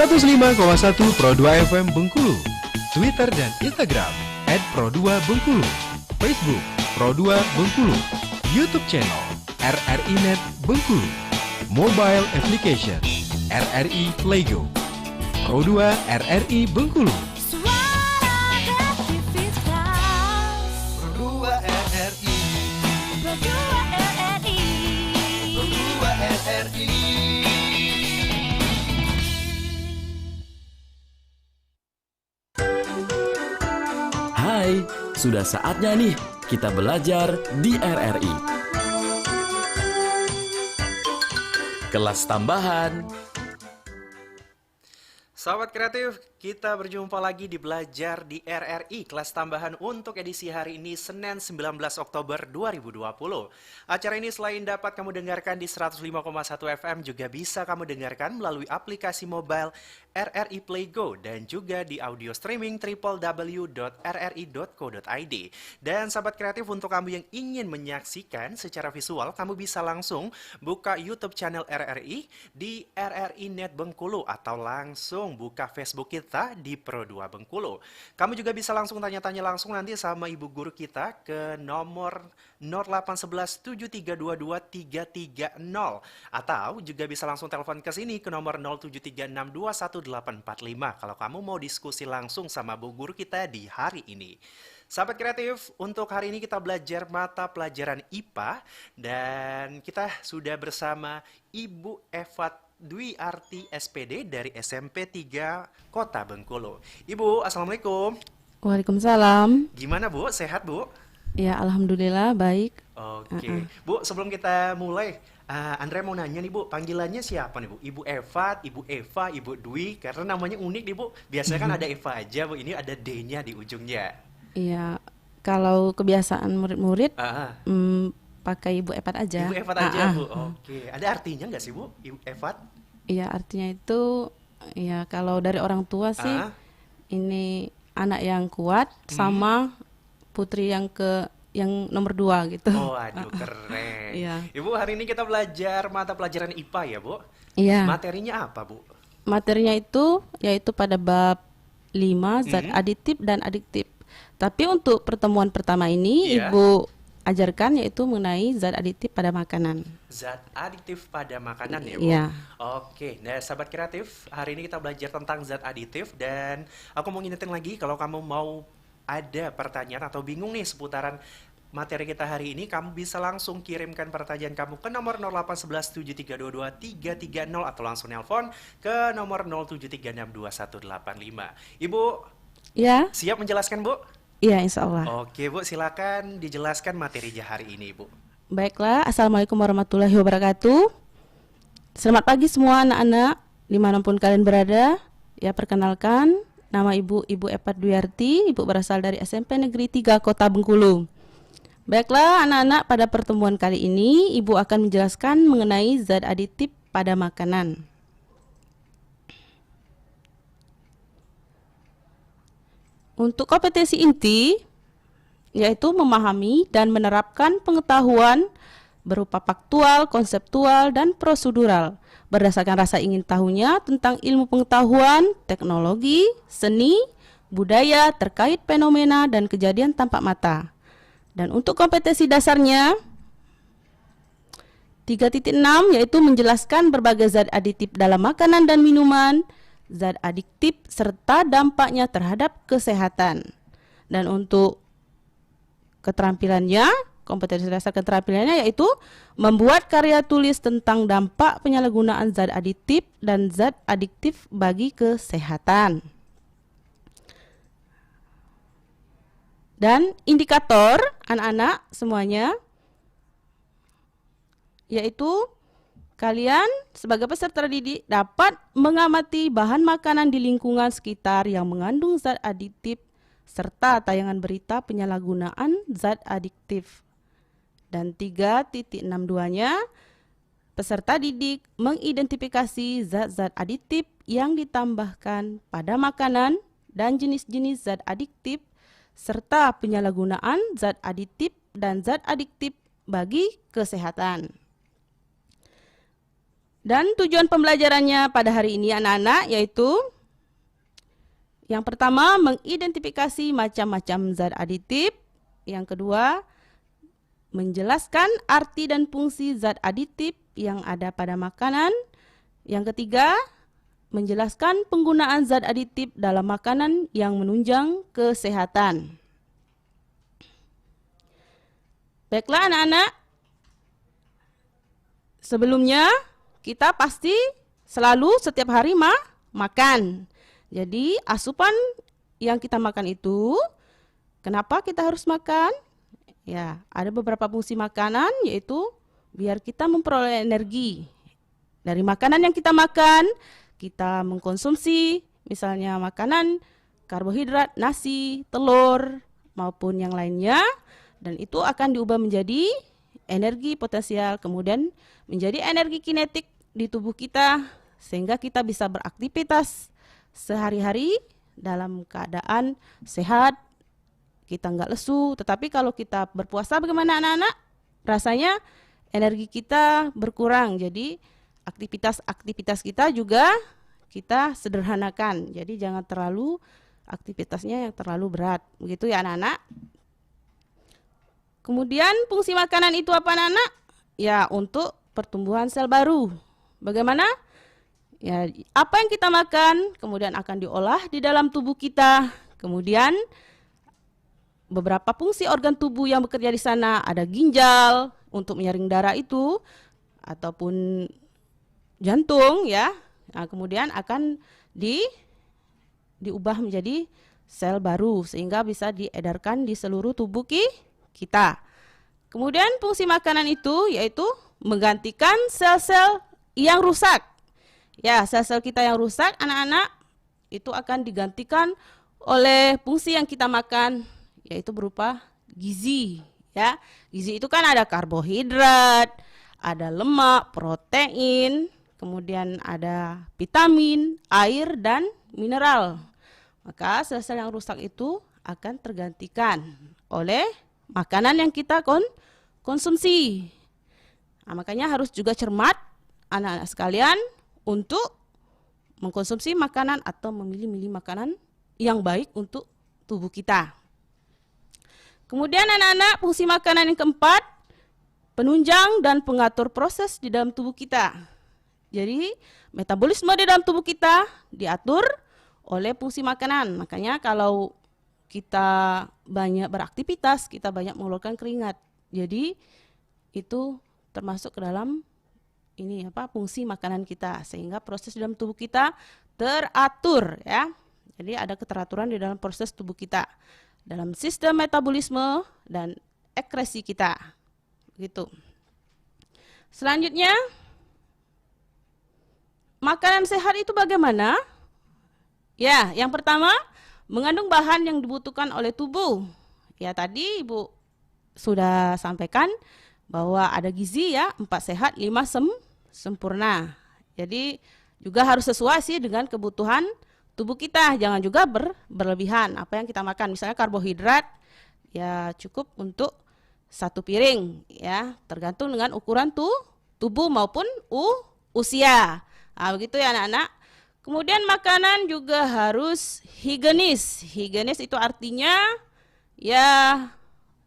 105,1 Pro 2 FM Bengkulu, Twitter dan Instagram @pro2bengkulu, Facebook Pro2 Bengkulu, YouTube channel RRI Net Bengkulu, mobile application RRI Playgo, Pro2 RRI Bengkulu. Hai, sudah saatnya nih kita belajar di RRI. Kelas tambahan. Sahabat kreatif, kita berjumpa lagi di Belajar di RRI, kelas tambahan untuk edisi hari ini, Senin 19 Oktober 2020. Acara ini selain dapat kamu dengarkan di 105,1 FM, juga bisa kamu dengarkan melalui aplikasi mobile RRI Playgo dan juga di audio streaming www.rri.co.id. Dan sahabat kreatif, untuk kamu yang ingin menyaksikan secara visual, kamu bisa langsung buka YouTube channel RRI di RRI Net Bengkulu atau langsung buka Facebook kita di Pro2 Bengkulu. Kamu juga bisa langsung tanya-tanya langsung nanti sama ibu guru kita ke nomor 0811 7322 330 atau juga bisa langsung telepon ke sini ke nomor 0736211845 kalau kamu mau diskusi langsung sama bu guru kita di hari ini. Sahabat kreatif, untuk hari ini kita belajar mata pelajaran IPA dan kita sudah bersama Ibu Eva Dwi Arti SPD dari SMP 3 Kota Bengkulu. Ibu, Assalamualaikum. Waalaikumsalam. Gimana Bu? Sehat Bu? Ya, alhamdulillah baik. Oke. Bu, sebelum kita mulai, Andre mau nanya nih Bu, panggilannya siapa nih Bu? Ibu Eva, Ibu Eva, Ibu Dwi, karena namanya unik nih Bu. Biasanya kan ada Eva aja Bu, ini ada D-nya di ujungnya. Iya, kalau kebiasaan murid-murid pakai Ibu Evat aja. Ibu Evat aja Bu. Oke. Ada artinya nggak sih Bu, Ibu Evat? Iya, artinya itu ya kalau dari orang tua sih ini anak yang kuat sama putri yang nomor 2 gitu. Oh, aduh keren. Iya. Ibu, hari ini kita belajar mata pelajaran IPA ya Bu? Iya. Materinya apa Bu? Materinya itu yaitu pada bab 5 zat aditif dan adiktif. Tapi untuk pertemuan pertama ini Ibu ajarkan yaitu mengenai zat aditif pada makanan. Zat aditif pada makanan ya Bu? Iya. Oke, nah sahabat kreatif, hari ini kita belajar tentang zat aditif dan aku mau ngingetin lagi kalau kamu mau ada pertanyaan atau bingung nih seputaran materi kita hari ini, kamu bisa langsung kirimkan pertanyaan kamu ke nomor 0811 7322 330 atau langsung nelpon ke nomor 0736211845. Ibu, Ya. siap menjelaskan Bu? Iya, insya Allah. Oke Bu, silakan dijelaskan materinya hari ini Bu. Baiklah, Assalamualaikum warahmatullahi wabarakatuh. Selamat pagi semua anak-anak, dimanapun kalian berada. Ya, perkenalkan, nama Ibu Eva Dwi Arti, Ibu berasal dari SMP Negeri 3 Kota Bengkulu. Baiklah anak-anak, pada pertemuan kali ini Ibu akan menjelaskan mengenai zat aditif pada makanan. Untuk kompetensi inti, yaitu memahami dan menerapkan pengetahuan berupa faktual, konseptual, dan prosedural berdasarkan rasa ingin tahunya tentang ilmu pengetahuan, teknologi, seni, budaya terkait fenomena dan kejadian tampak mata. Dan untuk kompetensi dasarnya 3.6 yaitu menjelaskan berbagai zat aditif dalam makanan dan minuman, zat adiktif serta dampaknya terhadap kesehatan. Dan untuk keterampilannya, kompetensi dasar keterampilannya yaitu membuat karya tulis tentang dampak penyalahgunaan zat aditif dan zat adiktif bagi kesehatan. Dan indikator anak-anak semuanya yaitu kalian sebagai peserta didik dapat mengamati bahan makanan di lingkungan sekitar yang mengandung zat aditif serta tayangan berita penyalahgunaan zat adiktif. Dan 3.62-nya, peserta didik mengidentifikasi zat-zat aditif yang ditambahkan pada makanan dan jenis-jenis zat adiktif serta penyalahgunaan zat aditif dan zat adiktif bagi kesehatan. Dan tujuan pembelajarannya pada hari ini anak-anak yaitu yang pertama mengidentifikasi macam-macam zat aditif, yang kedua menjelaskan arti dan fungsi zat aditif yang ada pada makanan, yang ketiga menjelaskan penggunaan zat aditif dalam makanan yang menunjang kesehatan. Baiklah anak-anak, sebelumnya kita pasti selalu setiap hari makan. Jadi asupan yang kita makan itu, kenapa kita harus makan? Ya, ada beberapa fungsi makanan yaitu biar kita memperoleh energi. Dari makanan yang kita makan, kita mengkonsumsi misalnya makanan karbohidrat, nasi, telur maupun yang lainnya, dan itu akan diubah menjadi energi potensial, kemudian menjadi energi kinetik di tubuh kita sehingga kita bisa beraktivitas sehari-hari dalam keadaan sehat, kita nggak lesu. Tetapi kalau kita berpuasa bagaimana anak-anak? Rasanya energi kita berkurang, jadi aktivitas-aktivitas kita juga kita sederhanakan. Jadi jangan terlalu aktivitasnya yang terlalu berat. Begitu ya anak-anak. Kemudian fungsi makanan itu apa anak-anak? Ya, untuk pertumbuhan sel baru. Bagaimana? Ya, apa yang kita makan kemudian akan diolah di dalam tubuh kita. Kemudian beberapa fungsi organ tubuh yang bekerja di sana, ada ginjal untuk menyaring darah itu ataupun jantung ya. Nah, kemudian akan diubah menjadi sel baru sehingga bisa diedarkan di seluruh tubuh kita. Kemudian fungsi makanan itu yaitu menggantikan sel-sel yang rusak. Ya, sel-sel kita yang rusak anak-anak itu akan digantikan oleh fungsi yang kita makan yaitu berupa gizi ya. Gizi itu kan ada karbohidrat, ada lemak, protein, kemudian ada vitamin, air dan mineral. Maka sel-sel yang rusak itu akan tergantikan oleh makanan yang kita konsumsi. Nah, makanya harus juga cermat anak-anak sekalian untuk mengkonsumsi makanan atau memilih-milih makanan yang baik untuk tubuh kita. Kemudian anak-anak, fungsi makanan yang keempat, penunjang dan pengatur proses di dalam tubuh kita. Jadi metabolisme di dalam tubuh kita diatur oleh fungsi makanan. Makanya kalau kita banyak beraktivitas, kita banyak mengeluarkan keringat. Jadi itu termasuk ke dalam fungsi makanan kita sehingga proses dalam tubuh kita teratur ya. Jadi ada keteraturan di dalam proses tubuh kita, dalam sistem metabolisme dan ekskresi kita. Gitu. Selanjutnya, makanan sehat itu bagaimana? Ya, yang pertama mengandung bahan yang dibutuhkan oleh tubuh. Ya, tadi Ibu sudah sampaikan bahwa ada gizi ya, 4 sehat, 5 sempurna. Jadi juga harus sesuai sih dengan kebutuhan tubuh kita, jangan juga berlebihan. Apa yang kita makan, misalnya karbohidrat, ya cukup untuk 1 piring, ya tergantung dengan ukuran tubuh maupun usia. Nah, begitu ya anak-anak. Kemudian makanan juga harus higienis. Higienis itu artinya ya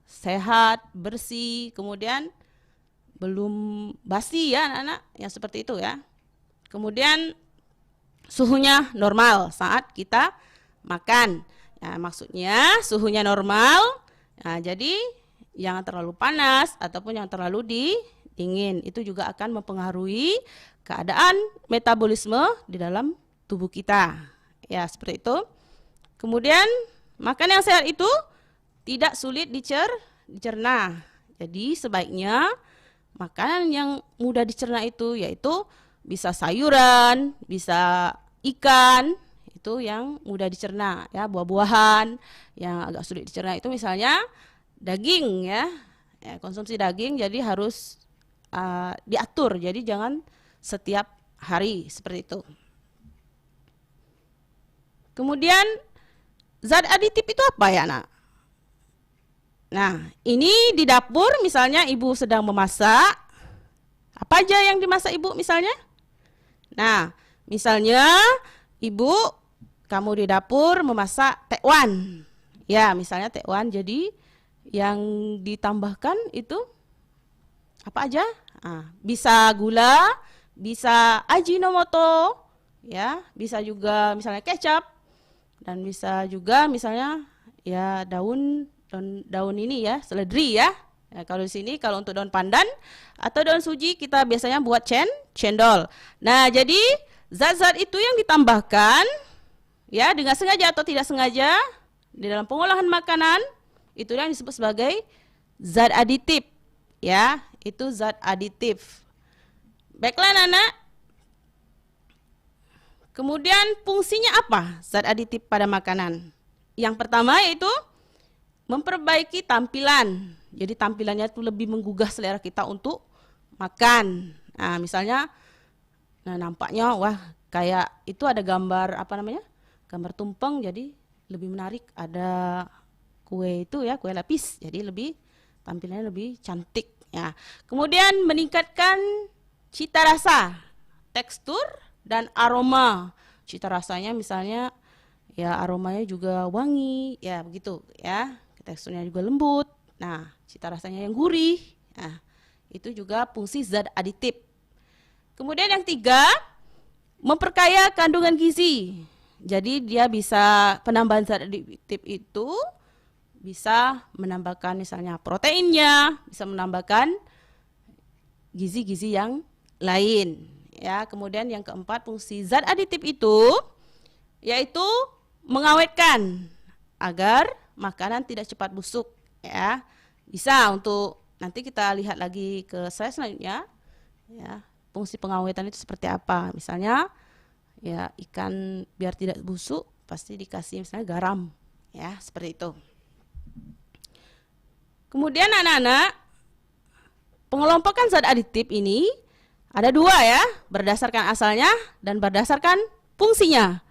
sehat, bersih, kemudian belum basi ya anak-anak, yang seperti itu ya. Kemudian suhunya normal saat kita makan. Ya, maksudnya suhunya normal. Nah, jadi jangan terlalu panas ataupun yang terlalu dingin. Itu juga akan mempengaruhi keadaan metabolisme di dalam tubuh kita. Ya, seperti itu. Kemudian makan yang sehat itu tidak sulit dicerna. Jadi sebaiknya makanan yang mudah dicerna itu yaitu bisa sayuran, bisa ikan, itu yang mudah dicerna ya. Buah-buahan yang agak sulit dicerna itu misalnya daging ya. Ya, konsumsi daging jadi harus diatur. Jadi jangan setiap hari seperti itu. Kemudian zat aditif itu apa ya, Nak? Nah, ini di dapur misalnya Ibu sedang memasak. Apa aja yang dimasak Ibu misalnya? Nah, misalnya ibu kamu di dapur memasak tekwan. Ya, misalnya tekwan, jadi yang ditambahkan itu apa aja? Bisa gula, bisa Ajinomoto, ya, bisa juga misalnya kecap, dan bisa juga misalnya ya daun ini ya, seledri ya. Ya, kalau di sini kalau untuk daun pandan atau daun suji kita biasanya buat cendol. Nah, jadi zat-zat itu yang ditambahkan ya dengan sengaja atau tidak sengaja di dalam pengolahan makanan, itu yang disebut sebagai zat aditif. Ya, itu zat aditif. Baiklah anak-anak. Kemudian fungsinya apa zat aditif pada makanan? Yang pertama yaitu memperbaiki tampilan. Jadi tampilannya itu lebih menggugah selera kita untuk makan. Nah, misalnya nampaknya wah kayak itu ada gambar apa namanya? Gambar tumpeng, jadi lebih menarik. Ada kue itu ya, kue lapis. Jadi lebih tampilannya lebih cantik ya. Kemudian meningkatkan cita rasa, tekstur dan aroma. Cita rasanya misalnya ya aromanya juga wangi ya begitu ya. Teksturnya juga lembut. Nah, cita rasanya yang gurih. Nah, itu juga fungsi zat aditif. Kemudian yang tiga, memperkaya kandungan gizi. Jadi dia bisa penambahan zat aditif itu bisa menambahkan misalnya proteinnya, bisa menambahkan gizi-gizi yang lain. Ya, kemudian yang keempat fungsi zat aditif itu yaitu mengawetkan agar makanan tidak cepat busuk. Ya, bisa untuk nanti kita lihat lagi ke slide selanjutnya. Ya, fungsi pengawetan itu seperti apa? Misalnya ya ikan biar tidak busuk pasti dikasih misalnya garam. Ya, seperti itu. Kemudian anak-anak, pengelompokan zat aditif ini ada dua ya, berdasarkan asalnya dan berdasarkan fungsinya.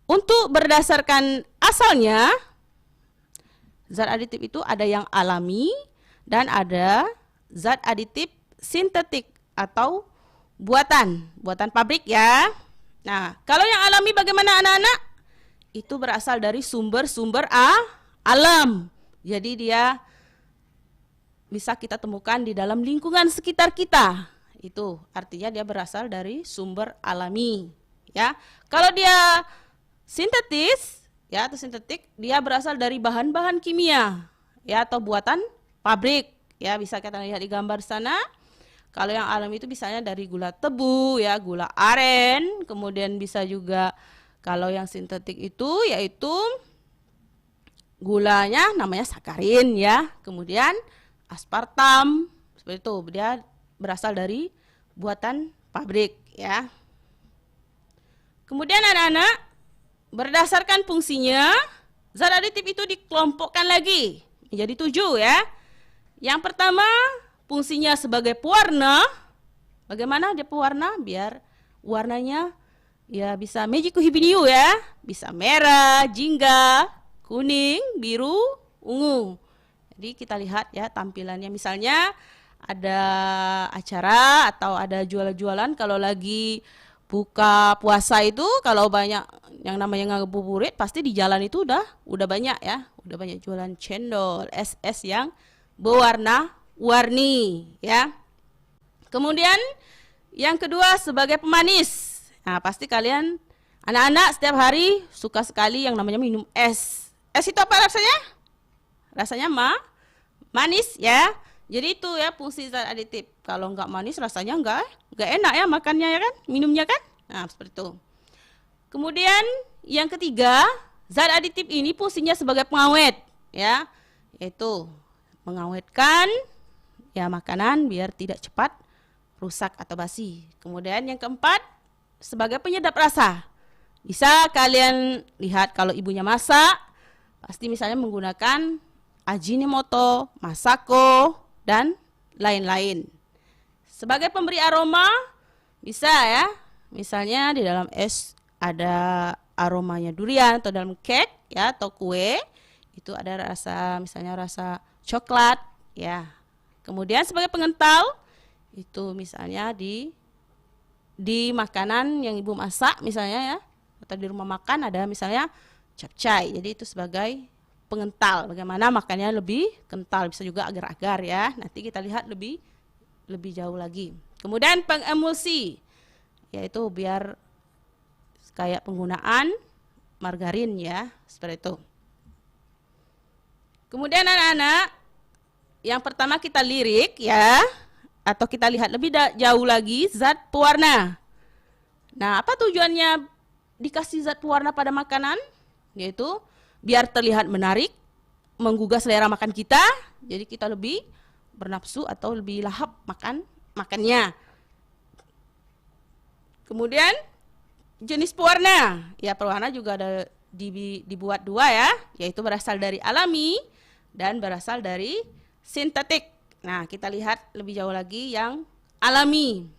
Untuk berdasarkan asalnya, zat aditif itu ada yang alami dan ada zat aditif sintetik atau buatan pabrik ya. Nah, kalau yang alami bagaimana anak-anak? Itu berasal dari sumber-sumber alam. Jadi dia bisa kita temukan di dalam lingkungan sekitar kita. Itu artinya dia berasal dari sumber alami, ya. Kalau dia sintetis, ya atau sintetik, dia berasal dari bahan-bahan kimia, ya atau buatan pabrik, ya bisa kita lihat di gambar sana. Kalau yang alami itu misalnya dari gula tebu, ya gula aren, kemudian bisa juga kalau yang sintetik itu yaitu gulanya namanya sakarin, ya, kemudian aspartam, seperti itu, dia berasal dari buatan pabrik, ya. Kemudian anak-anak, berdasarkan fungsinya, zat aditif itu dikelompokkan lagi menjadi 7 ya. Yang pertama, fungsinya sebagai pewarna. Bagaimana dia pewarna? Biar warnanya ya bisa mejiku hibiniu ya, bisa merah, jingga, kuning, biru, ungu. Jadi kita lihat ya tampilannya, misalnya ada acara atau ada jualan-jualan kalau lagi buka puasa itu, kalau banyak yang namanya ngabuburit pasti di jalan itu udah banyak ya, udah banyak jualan cendol, es yang berwarna-warni ya. Kemudian yang kedua sebagai pemanis. Nah, pasti kalian anak-anak setiap hari suka sekali yang namanya minum es. Es itu apa rasanya? Rasanya manis ya. Jadi itu ya fungsi zat aditif. Kalau nggak manis rasanya nggak enak ya makannya ya kan, minumnya kan. Nah, seperti itu. Kemudian yang ketiga, zat aditif ini fungsinya sebagai pengawet ya, yaitu mengawetkan ya makanan biar tidak cepat rusak atau basi. Kemudian yang keempat, sebagai penyedap rasa. Bisa kalian lihat kalau ibunya masak, pasti misalnya menggunakan Ajinomoto, Masako, dan lain-lain. Sebagai pemberi aroma, bisa ya. Misalnya di dalam es ada aromanya durian, atau dalam cake ya atau kue itu ada rasa misalnya rasa coklat ya. Kemudian sebagai pengental itu misalnya di di makanan yang ibu masak misalnya ya, atau di rumah makan ada misalnya capcay. Jadi itu sebagai pengental, bagaimana makannya lebih kental, bisa juga agar-agar ya. Nanti kita lihat lebih jauh lagi. Kemudian pengemulsi, yaitu biar kayak penggunaan margarin ya, seperti itu. Kemudian anak-anak, yang pertama kita lirik ya, atau kita lihat lebih jauh lagi zat pewarna. Nah, apa tujuannya dikasih zat pewarna pada makanan? Yaitu biar terlihat menarik, menggugah selera makan kita, jadi kita lebih bernafsu atau lebih lahap makannya. Kemudian jenis pewarna, ya pewarna juga ada dibuat dua ya, yaitu berasal dari alami dan berasal dari sintetik. Nah, kita lihat lebih jauh lagi yang alami.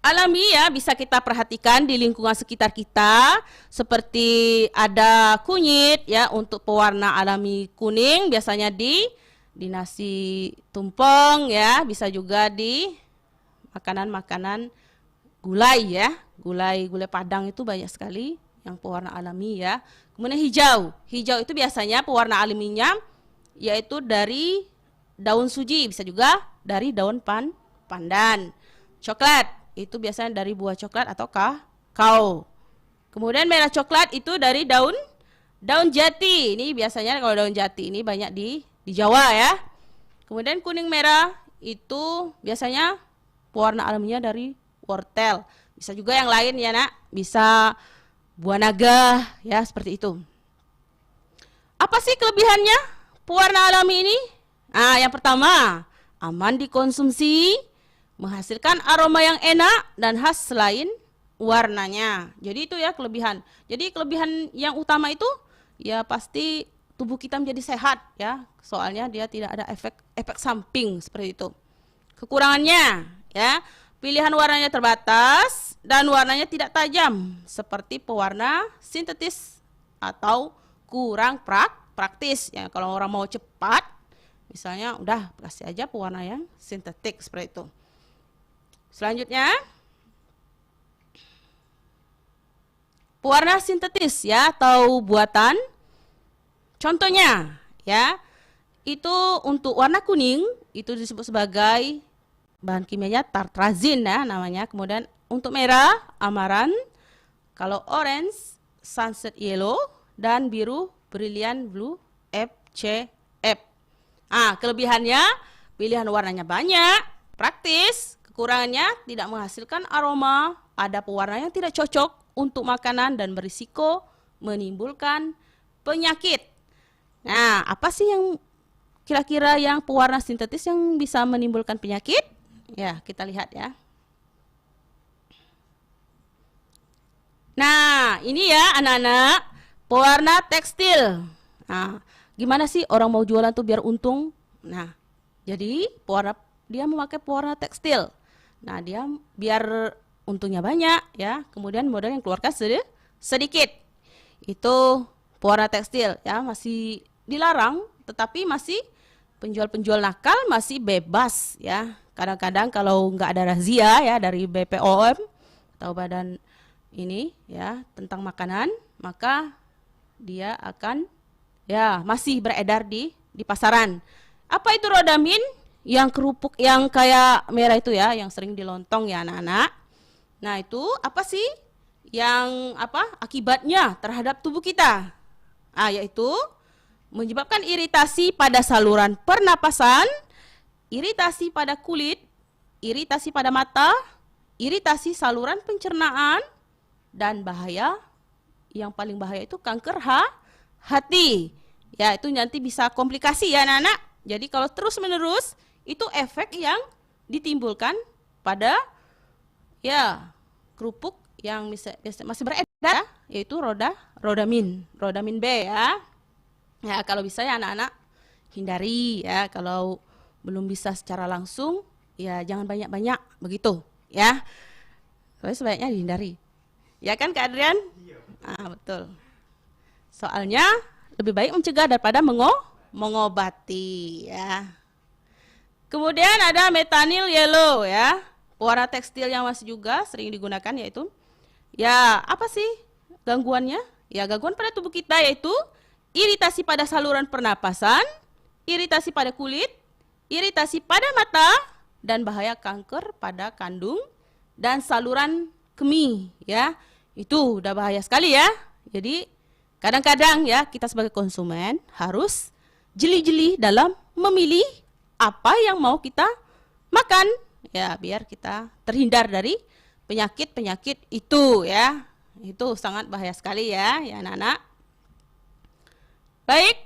Alami ya bisa kita perhatikan di lingkungan sekitar kita, seperti ada kunyit ya untuk pewarna alami kuning, biasanya di nasi tumpeng ya, bisa juga di makanan-makanan gulai ya, gulai Padang itu banyak sekali yang pewarna alami ya. Kemudian hijau itu biasanya pewarna alaminya yaitu dari daun suji, bisa juga dari daun pandan. Coklat itu biasanya dari buah coklat atau kakao. Kemudian merah coklat itu dari daun jati. Ini biasanya kalau daun jati ini banyak di Jawa ya. Kemudian kuning merah itu biasanya pewarna alaminya dari wortel. Bisa juga yang lain ya nak, bisa buah naga ya, seperti itu. Apa sih kelebihannya pewarna alami ini? Nah, yang pertama, aman dikonsumsi, menghasilkan aroma yang enak dan khas selain warnanya. Jadi itu ya kelebihan. Jadi kelebihan yang utama itu ya pasti tubuh kita menjadi sehat ya, soalnya dia tidak ada efek samping seperti itu. Kekurangannya ya, pilihan warnanya terbatas dan warnanya tidak tajam seperti pewarna sintetis atau kurang praktis ya. Kalau orang mau cepat misalnya udah kasih aja pewarna yang sintetik seperti itu. Selanjutnya pewarna sintetis ya atau buatan. Contohnya ya, itu untuk warna kuning itu disebut sebagai bahan kimianya tartrazin ya namanya. Kemudian untuk merah amaran, kalau orange sunset yellow, dan biru brilliant blue FCF. Kelebihannya pilihan warnanya banyak, praktis. Kekurangannya tidak menghasilkan aroma, ada pewarna yang tidak cocok untuk makanan dan berisiko menimbulkan penyakit. Nah, apa sih yang kira-kira yang pewarna sintetis yang bisa menimbulkan penyakit? Ya, kita lihat ya. Nah, ini ya anak-anak, pewarna tekstil. Nah, gimana sih orang mau jualan tuh biar untung? Nah, jadi dia memakai pewarna tekstil. Nah, dia biar untungnya banyak ya. Kemudian modal yang keluarkan sedikit. Itu pewarna tekstil ya, masih dilarang, tetapi masih penjual-penjual nakal masih bebas ya. Kadang-kadang kalau nggak ada razia ya dari BPOM atau badan ini ya tentang makanan, maka dia akan ya masih beredar di pasaran. Apa itu rodamin? Yang kerupuk yang kayak merah itu ya, yang sering di lontong ya anak-anak. Nah, itu apa sih yang akibatnya terhadap tubuh kita? Yaitu menyebabkan iritasi pada saluran pernapasan, iritasi pada kulit, iritasi pada mata, iritasi saluran pencernaan, dan yang paling bahaya itu kanker hati. Ya, itu nanti bisa komplikasi ya anak-anak. Jadi kalau terus-menerus itu efek yang ditimbulkan pada ya kerupuk yang masih beredar, yaitu rodamin B ya. Ya, kalau bisa ya anak-anak hindari ya, kalau belum bisa secara langsung ya jangan banyak-banyak begitu ya. Tapi sebaiknya dihindari. Ya kan Kak Adrian? Iya. Betul. Soalnya lebih baik mencegah daripada mengobati ya. Kemudian ada metanyl yellow ya. pewarna tekstil yang masih juga sering digunakan yaitu, ya apa sih gangguannya? Ya gangguan pada tubuh kita yaitu iritasi pada saluran pernapasan, iritasi pada kulit, iritasi pada mata, dan bahaya kanker pada kandung dan saluran kemih ya. Itu udah bahaya sekali ya. Jadi kadang-kadang ya kita sebagai konsumen harus jeli-jeli dalam memilih apa yang mau kita makan ya, biar kita terhindar dari penyakit-penyakit itu ya. Itu sangat bahaya sekali ya anak-anak. Baik,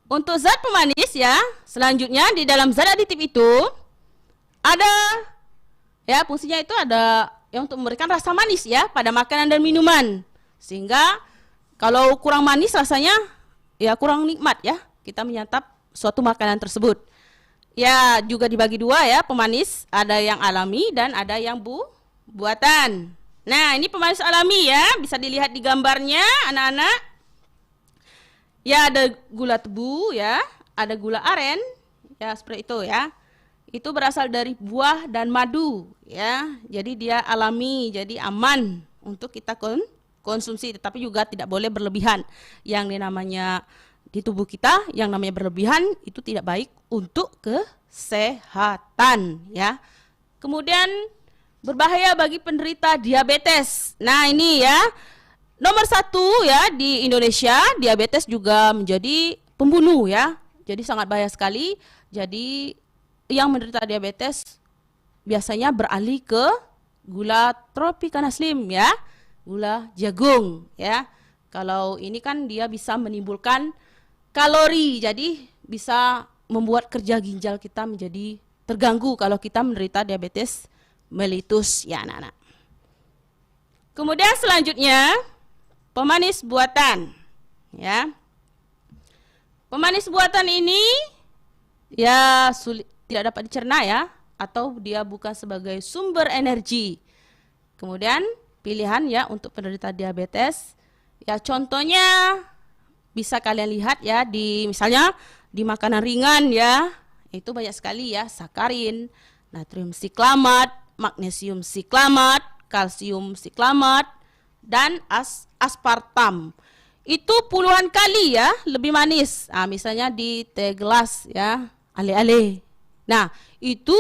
untuk zat pemanis ya, selanjutnya di dalam zat aditif itu ada ya, fungsinya itu ada yang untuk memberikan rasa manis ya pada makanan dan minuman. Sehingga kalau kurang manis rasanya ya kurang nikmat ya kita menyantap suatu makanan tersebut. Ya, juga dibagi dua ya pemanis, ada yang alami dan ada yang buatan. Nah, ini pemanis alami ya, bisa dilihat di gambarnya anak-anak. Ya, ada gula tebu ya, ada gula aren, ya seperti itu ya. Itu berasal dari buah dan madu ya. Jadi dia alami, jadi aman untuk kita konsumsi, tetapi juga tidak boleh berlebihan. Yang namanya di tubuh kita, yang namanya berlebihan itu tidak baik untuk kesehatan ya. Kemudian berbahaya bagi penderita diabetes. Nah, ini ya. Nomor 1 ya di Indonesia, diabetes juga menjadi pembunuh ya. Jadi sangat bahaya sekali. Jadi yang menderita diabetes biasanya beralih ke gula tropicana slim ya, gula jagung ya. Kalau ini kan dia bisa menimbulkan kalori, jadi bisa membuat kerja ginjal kita menjadi terganggu kalau kita menderita diabetes mellitus ya anak-anak. Kemudian selanjutnya pemanis buatan ya. Pemanis buatan ini ya sulit, tidak dapat dicerna ya, atau dia bukan sebagai sumber energi. Kemudian pilihan ya untuk penderita diabetes ya, contohnya bisa kalian lihat ya di misalnya di makanan ringan ya, itu banyak sekali ya sakarin, natrium siklamat, magnesium siklamat, kalsium siklamat, dan aspartam. Itu puluhan kali ya lebih manis. Nah, misalnya di teh gelas ya, ale-ale. Nah, itu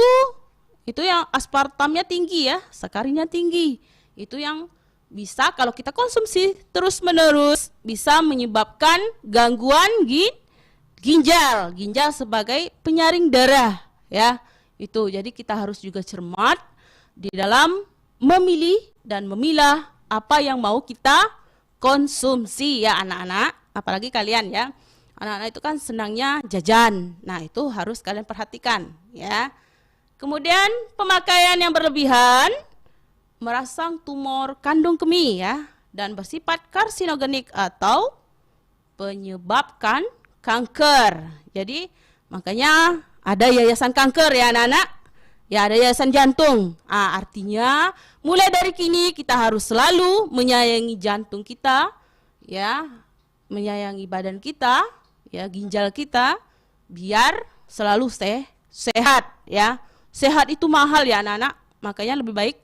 yang aspartamnya tinggi ya, sakarinnya tinggi. Itu yang bisa kalau kita konsumsi terus-menerus bisa menyebabkan gangguan ginjal sebagai penyaring darah ya. Itu jadi kita harus juga cermat di dalam memilih dan memilah apa yang mau kita konsumsi ya anak-anak, apalagi kalian ya. Anak-anak itu kan senangnya jajan. Nah, itu harus kalian perhatikan ya. Kemudian pemakaian yang berlebihan merangsang tumor kandung kemih ya, dan bersifat karsinogenik atau penyebabkan kanker. Jadi makanya ada yayasan kanker ya anak-anak. Ya, ada yayasan jantung. Artinya mulai dari kini kita harus selalu menyayangi jantung kita ya, menyayangi badan kita ya, ginjal kita, biar selalu sehat ya. Sehat itu mahal ya anak-anak, makanya lebih baik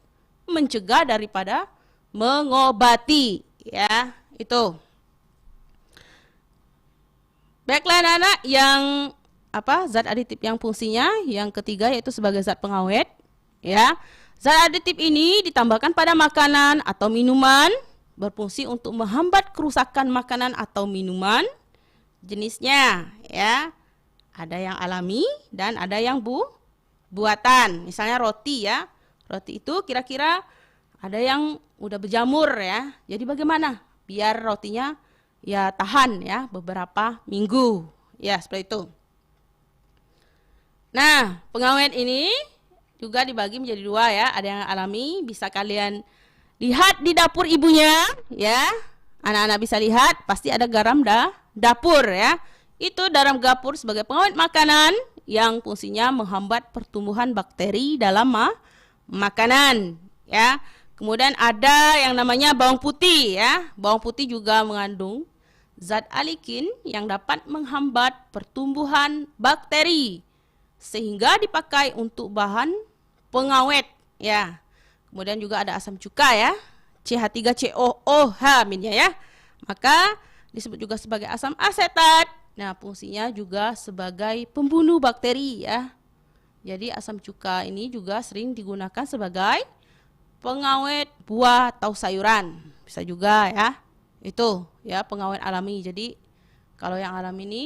mencegah daripada mengobati ya. Itu. Baiklah anak-anak, yang zat aditif yang fungsinya yang ketiga yaitu sebagai zat pengawet ya. Zat aditif ini ditambahkan pada makanan atau minuman, berfungsi untuk menghambat kerusakan makanan atau minuman. Jenisnya ya, ada yang alami dan ada yang buatan. Misalnya roti ya, roti itu kira-kira ada yang udah berjamur ya. Jadi bagaimana biar rotinya ya tahan ya beberapa minggu ya, seperti itu. Nah, pengawet ini juga dibagi menjadi dua ya, ada yang alami, bisa kalian lihat di dapur ibunya ya. Anak-anak bisa lihat, pasti ada garam dapur ya. Itu garam dapur sebagai pengawet makanan yang fungsinya menghambat pertumbuhan bakteri dalam makanan ya. Kemudian ada yang namanya bawang putih ya. Bawang putih juga mengandung zat alikin yang dapat menghambat pertumbuhan bakteri, sehingga dipakai untuk bahan pengawet ya. Kemudian juga ada asam cuka ya, CH3COOH ya. Maka disebut juga sebagai asam asetat. Nah, fungsinya juga sebagai pembunuh bakteri ya. Jadi asam cuka ini juga sering digunakan sebagai pengawet buah atau sayuran. Bisa juga ya. Itu ya pengawet alami. Jadi kalau yang alami ini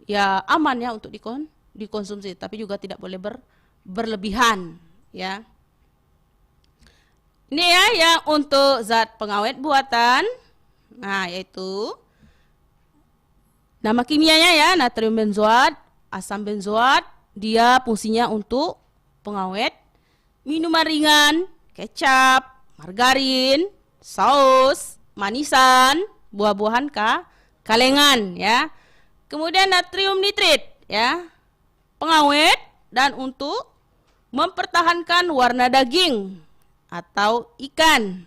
ya aman ya untuk dikonsumsi, tapi juga tidak boleh berlebihan ya. Ini ya yang untuk zat pengawet buatan. Nah, yaitu nama kimianya ya, natrium benzoat, asam benzoat. Dia fungsinya untuk pengawet minuman ringan, kecap, margarin, saus, manisan, buah-buahan kalengan ya. Kemudian natrium nitrit ya, pengawet dan untuk mempertahankan warna daging atau ikan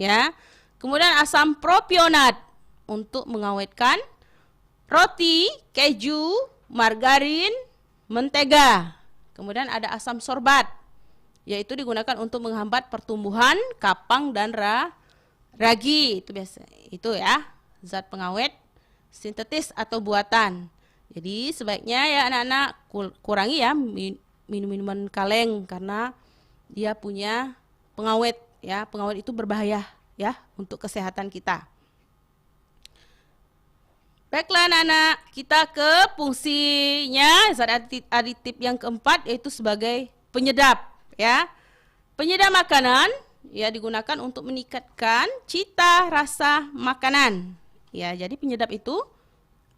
ya. Kemudian asam propionat untuk mengawetkan roti, keju, margarin, mentega. Kemudian ada asam sorbat, yaitu digunakan untuk menghambat pertumbuhan kapang dan ragi. Itu biasa. Itu ya, zat pengawet sintetis atau buatan. Jadi sebaiknya ya anak-anak kurangi ya minum-minuman kaleng karena dia punya pengawet ya. Pengawet itu berbahaya ya untuk kesehatan kita. Baiklah anak-anak, kita ke fungsinya zat aditif yang keempat, yaitu sebagai penyedap ya. Penyedap makanan ya digunakan untuk meningkatkan cita rasa makanan. Ya, jadi penyedap itu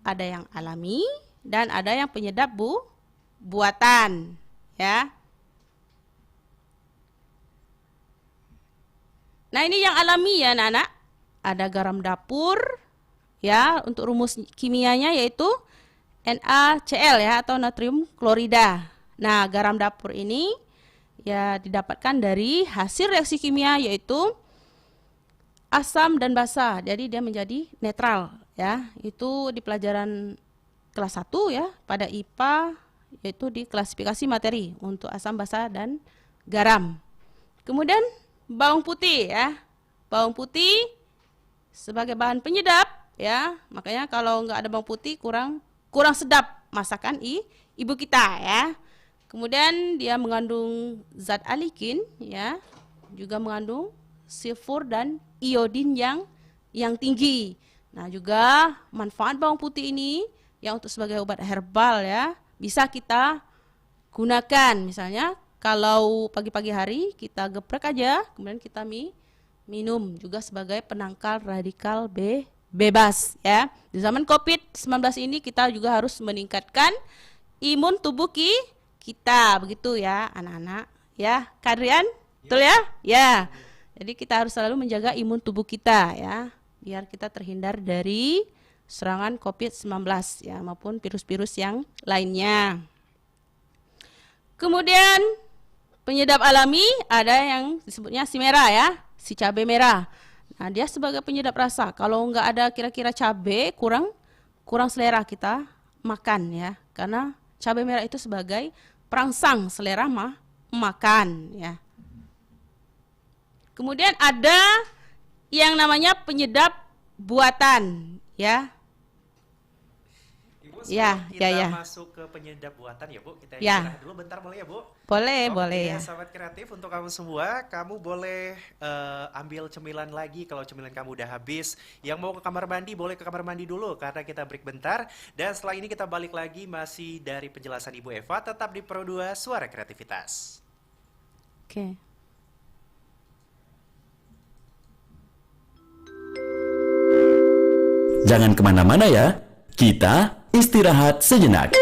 ada yang alami dan ada yang penyedap buatan ya. Nah, ini yang alami ya anak-anak. Ada garam dapur ya, untuk rumus kimianya yaitu NaCl ya atau natrium klorida. Nah, garam dapur ini ya didapatkan dari hasil reaksi kimia yaitu asam dan basa. Jadi dia menjadi netral ya. Itu di pelajaran kelas 1 ya pada IPA, yaitu di klasifikasi materi untuk asam, basa dan garam. Kemudian bawang putih ya. Bawang putih sebagai bahan penyedap ya. Makanya kalau nggak ada bawang putih kurang sedap masakan ibu kita ya. Kemudian dia mengandung zat alikin ya, juga mengandung sulfur dan iodin yang tinggi. Nah, juga manfaat bawang putih ini yang untuk sebagai obat herbal ya, bisa kita gunakan. Misalnya kalau pagi-pagi hari kita geprek aja, kemudian kita minum juga sebagai penangkal radikal bebas ya. Di zaman COVID-19 ini kita juga harus meningkatkan imun tubuh kita, begitu ya anak-anak ya. Kadrian, betul ya? Ya. Jadi kita harus selalu menjaga imun tubuh kita ya, biar kita terhindar dari serangan COVID-19 ya maupun virus-virus yang lainnya. Kemudian penyedap alami ada yang disebutnya si merah ya, si cabai merah. Nah, dia sebagai penyedap rasa. Kalau nggak ada kira-kira cabai, kurang selera kita makan ya, karena cabai merah itu sebagai perangsang selera makan ya. Kemudian ada yang namanya penyedap buatan ya. Ibu, Ya, sebelum kita ya. masuk ke penyedap buatan ya Bu, kita Ya. istirahat dulu bentar boleh ya Bu? Boleh, Oke, boleh ya. sahabat kreatif, untuk kamu semua, kamu boleh ambil cemilan lagi kalau cemilan kamu udah habis. Yang mau ke kamar mandi, boleh ke kamar mandi dulu karena kita break bentar. Dan setelah ini kita balik lagi masih dari penjelasan Ibu Eva, tetap di Pro 2 Suara Kreativitas. Oke. Jangan kemana-mana ya, kita istirahat sejenak.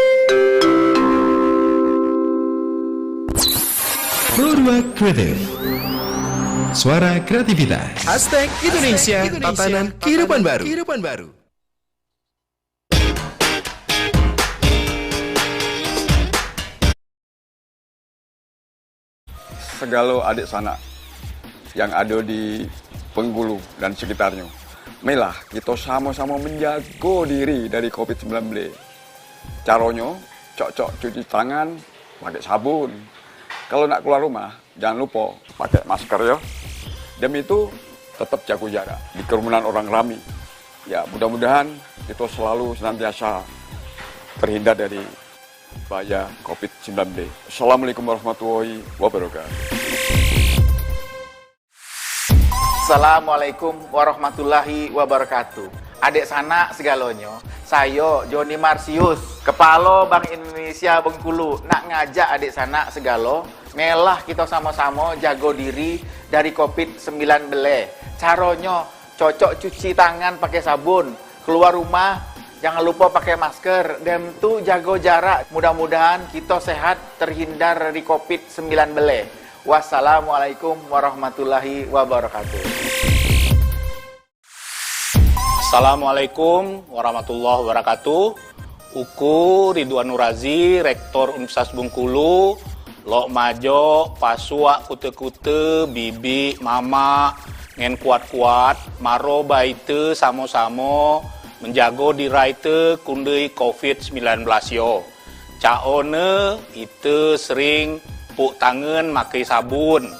Pro 2 Kreatif. Suara kreativitas. Hashtag Indonesia, tatanan kehidupan baru. Segala adik sanak yang ada di Bengkulu dan sekitarnya. Marilah kita sama-sama menjaga diri dari COVID-19. Caranya, cocok cuci tangan pakai sabun. Kalau nak keluar rumah, jangan lupa pakai masker ya. Demi itu tetap jaga jarak di kerumunan orang ramai. Ya, mudah-mudahan kita selalu senantiasa terhindar dari bahaya COVID-19. Assalamualaikum warahmatullahi wabarakatuh. Assalamualaikum warahmatullahi wabarakatuh. Adik sanak segalonyo, saya Joni Marsius, Kepala Bank Indonesia Bengkulu, nak ngajak adik sanak segalo, melah kita sama-sama jago diri dari COVID-19. Caranya, cocok cuci tangan pakai sabun, keluar rumah jangan lupa pakai masker, dan tu jago jarak. Mudah-mudahan kita sehat terhindar dari COVID-19. Wassalamualaikum warahmatullahi wabarakatuh. Assalamualaikum warahmatullahi wabarakatuh. Uku Ridwan Nurazi, Rektor Universitas Bengkulu, Lok Majo, Pasua, Kute-kute, Bibi, Mama, ngen kuat-kuat, maro baite samo-samo, menjago diraite kundui COVID-19 yo. Caone itu sering puk tangan makai sabun.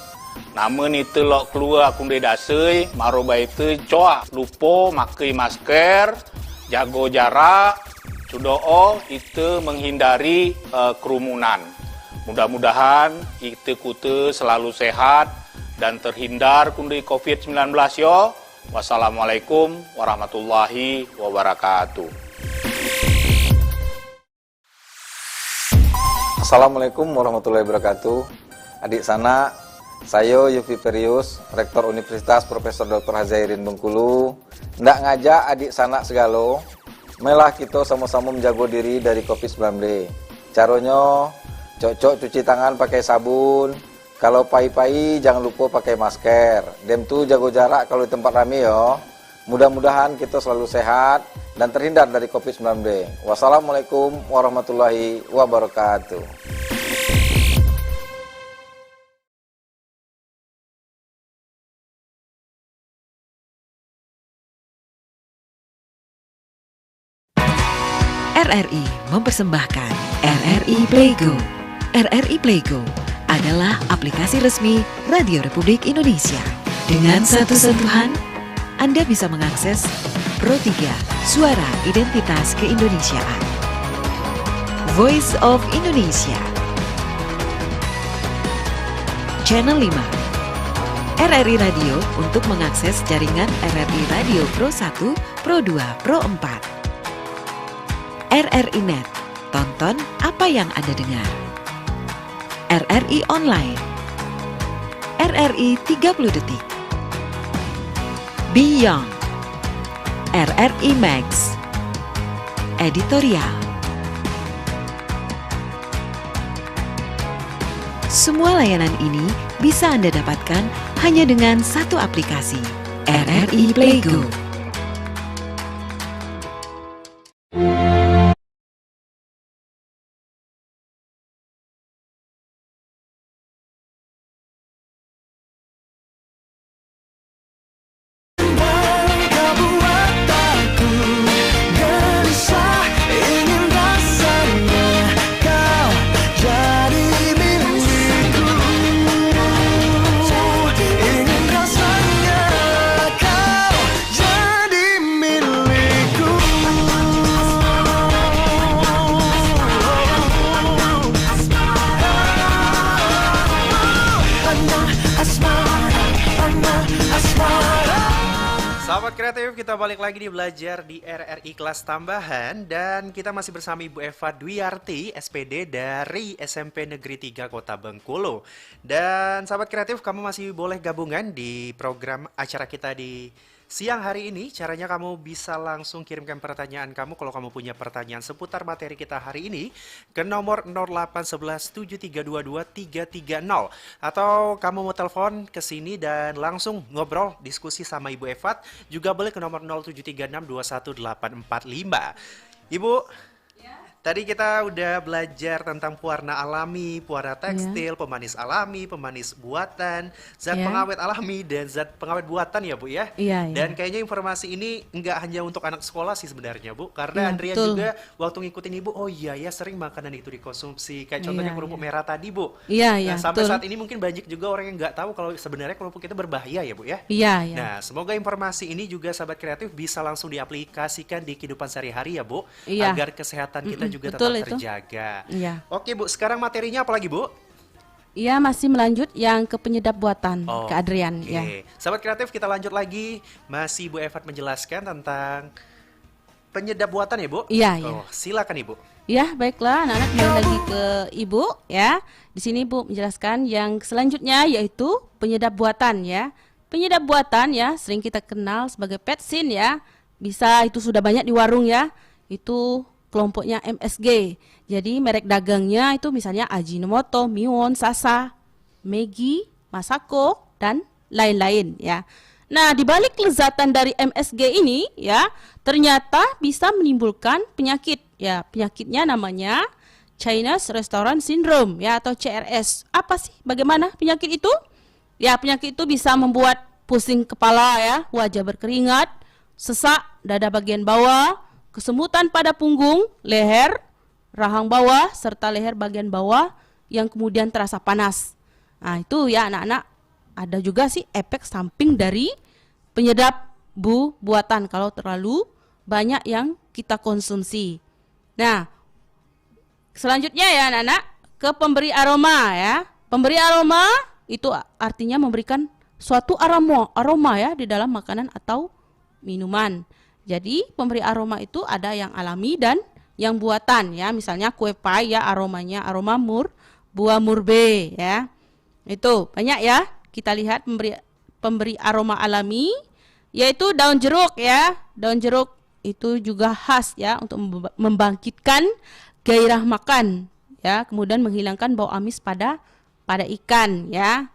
Namun itu lok keluar kundui dasei, maro baite coa lupa makai masker, jago jarak, sudah itu menghindari kerumunan. Mudah-mudahan itu kute selalu sehat dan terhindar kundui COVID-19 yo. Wassalamualaikum warahmatullahi wabarakatuh. Assalamualaikum warahmatullahi wabarakatuh. Adik sana, saya Yufi Perius, Rektor Universitas Profesor Dr. Hazairin Bengkulu. Ndak ngajak adik sana segalo, melah kita sama-sama menjaga diri dari COVID-19. Caranya, cocok cuci tangan pakai sabun. Kalau pai-pai jangan lupa pakai masker. Dem tu jago jarak kalau di tempat ramai yo. Mudah-mudahan kita selalu sehat dan terhindar dari COVID-19. Wassalamualaikum warahmatullahi wabarakatuh. RRI mempersembahkan RRI Playgo. RRI Playgo adalah aplikasi resmi Radio Republik Indonesia. Dengan satu sentuhan, Anda bisa mengakses Pro 3 Suara Identitas Keindonesiaan, Voice of Indonesia, Channel 5, RRI Radio untuk mengakses jaringan RRI Radio Pro 1, Pro 2, Pro 4, RRI Net, tonton apa yang Anda dengar, RRI Online, RRI 30 Detik, Beyond, RRI Max, Editorial. Semua layanan ini bisa Anda dapatkan hanya dengan satu aplikasi, RRI Playgo. Sahabat kreatif, kita balik lagi di belajar di RRI kelas tambahan dan kita masih bersama Ibu Eva Dwiarti, SPD dari SMP Negeri 3 Kota Bengkulu. Dan sahabat kreatif, kamu masih boleh gabungan di program acara kita di siang hari ini. Caranya kamu bisa langsung kirimkan pertanyaan kamu kalau kamu punya pertanyaan seputar materi kita hari ini ke nomor 08117322 330, atau kamu mau telepon ke sini dan langsung ngobrol diskusi sama Ibu Evat juga boleh ke nomor 0736218445. Ibu, Tadi kita udah belajar tentang pewarna alami, pewarna tekstil, pemanis alami, pemanis buatan, zat pengawet alami, dan zat pengawet buatan ya Bu ya. Iya, Dan kayaknya informasi ini nggak hanya untuk anak sekolah sih sebenarnya Bu, karena Iya, Andrea betul. juga waktu ngikutin Ibu, oh iya ya sering makanan itu dikonsumsi, kayak contohnya Iya, kerupuk merah tadi Bu. Iya, iya, Nah, sampai betul. saat ini mungkin banyak juga orang yang nggak tahu kalau sebenarnya kerupuk itu berbahaya ya Bu ya. Iya, iya. Nah, semoga informasi ini juga sahabat kreatif bisa langsung diaplikasikan di kehidupan sehari-hari ya Bu, Iya. agar kesehatan kita juga betul tetap itu. terjaga. Iya. Oke Bu, sekarang materinya apa lagi Bu? Iya, masih melanjut yang ke penyedap buatan ke Adrian Oke. ya. Sahabat kreatif, kita lanjut lagi. Masih Bu Evat menjelaskan tentang penyedap buatan ya Bu? Iya, iya. Oh, silakan Ibu. Ya, baiklah, anak-anak kembali lagi ke Ibu ya. Di sini Ibu menjelaskan yang selanjutnya yaitu penyedap buatan ya. Penyedap buatan ya sering kita kenal sebagai petsin ya. Bisa itu sudah banyak di warung ya. Itu kelompoknya MSG. Jadi merek dagangnya itu misalnya Ajinomoto, Miwon, Sasa, Maggi, Masako dan lain-lain ya. Nah, di balik kelezatan dari MSG ini ya, ternyata bisa menimbulkan penyakit. Ya, penyakitnya namanya Chinese Restaurant Syndrome ya atau CRS. Apa sih? Bagaimana penyakit itu? Ya, penyakit itu bisa membuat pusing kepala ya, wajah berkeringat, sesak dada bagian bawah, kesemutan pada punggung, leher, rahang bawah serta leher bagian bawah yang kemudian terasa panas. Nah, itu ya anak-anak, ada juga sih efek samping dari penyedap buatan kalau terlalu banyak yang kita konsumsi. Nah, selanjutnya ya anak-anak ke pemberi aroma ya. Pemberi aroma itu artinya memberikan suatu aroma ya di dalam makanan atau minuman. Jadi pemberi aroma itu ada yang alami dan yang buatan ya. Misalnya kue pie ya aromanya aroma buah murbe ya. Itu banyak ya. Kita lihat pemberi aroma alami yaitu daun jeruk ya. Daun jeruk itu juga khas ya untuk membangkitkan gairah makan ya, kemudian menghilangkan bau amis pada ikan ya.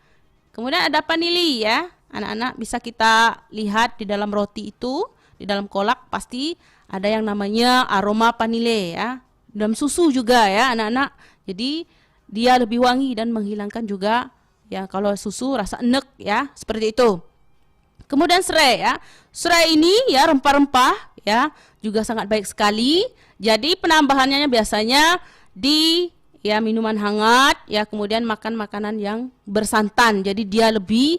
Kemudian ada vanili ya. Anak-anak bisa kita lihat di dalam roti itu, di dalam kolak pasti ada yang namanya aroma vanile ya. Dalam susu juga ya anak-anak. Jadi dia lebih wangi dan menghilangkan juga ya kalau susu rasa enek ya, seperti itu. Kemudian serai ya. Serai ini ya rempah-rempah ya, juga sangat baik sekali. Jadi penambahannya biasanya di ya minuman hangat ya, kemudian makan makanan yang bersantan. Jadi dia lebih